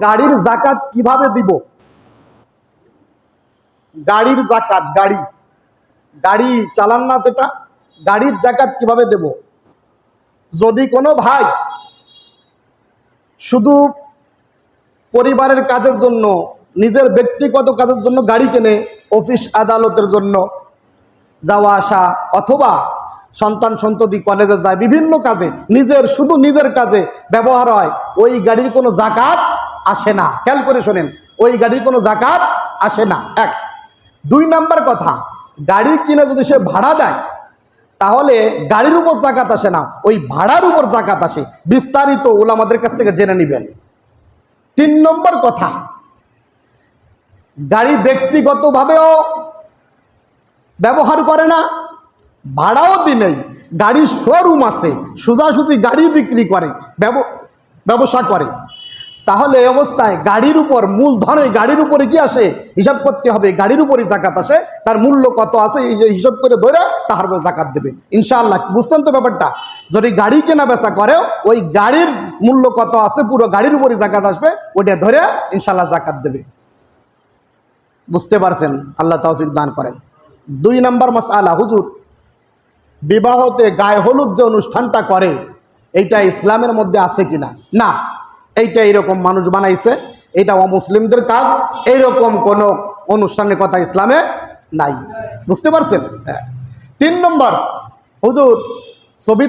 গাড়ির যাকাত কিভাবে দিব? গাড়ির যাকাত, গাড়ি চালান না যেটা, গাড়ির যাকাত কিভাবে দেব? যদি কোনো ভাই শুধু পরিবারের কাজের জন্য, নিজের ব্যক্তিগত কাজের জন্য গাড়ি কেনে, অফিস আদালতের জন্য যাওয়া আসা, অথবা সন্তান সন্ততি কলেজে যায়, বিভিন্ন কাজে শুধু নিজের কাজে ব্যবহার হয়, ওই গাড়ির কোনো যাকাত আসে না। খেয়াল করে শোনেন, ওই গাড়ির কোনো যাকাত আসে না। এক। দুই নাম্বার কথা, গাড়ি কিনে যদি সে ভাড়া দেয় তাহলে গাড়ির উপর যাকাত আসে না, ওই ভাড়ার উপর যাকাত আসে। বিস্তারিত উলামাদের কাছ থেকে জেনে নেবেন। তিন নম্বর কথা, গাড়ি ব্যক্তিগতভাবেও ব্যবহার করে না, ভাড়াও দিনেই, গাড়ির শোরুম আছে, সোজাসুজি গাড়ি বিক্রি করে, ব্যবসা করে, তাহলে এই অবস্থায় গাড়ির উপর মূলধনে গাড়ির উপরে কি আসে হিসাব করতে হবে, গাড়ির উপরে জাকাত আসে, তার মূল্য কত আছে এই হিসাব করে ধরে তাহার উপর জাকাত দেবে ইনশাআল্লাহ। বুঝতেন তো ব্যাপারটা? যদি গাড়ি কেনা বেচা করে, ওই গাড়ির মূল্য কত আছে পুরো গাড়ির উপরে জাকাত আসবে, ওটা ধরে ইনশাআল্লাহ জাকাত দেবে। বুঝতে পারছেন? আল্লাহ তৌফিক দান করেন। দুই নাম্বার মাসআলা, হুজুর বিবাহতে গায়ে হলুদ যে অনুষ্ঠানটা করে এইটা ইসলামের মধ্যে আছে কিনা? না, এইটা এইরকম মানুষ বানাইছে, এটা অমুসলিমদের কাজ, এইরকম কোন অনুষ্ঠানের কথা ইসলামে নাই। বুঝতে পারছেন? হ্যাঁ। তিন নম্বর, হুজুর ছবি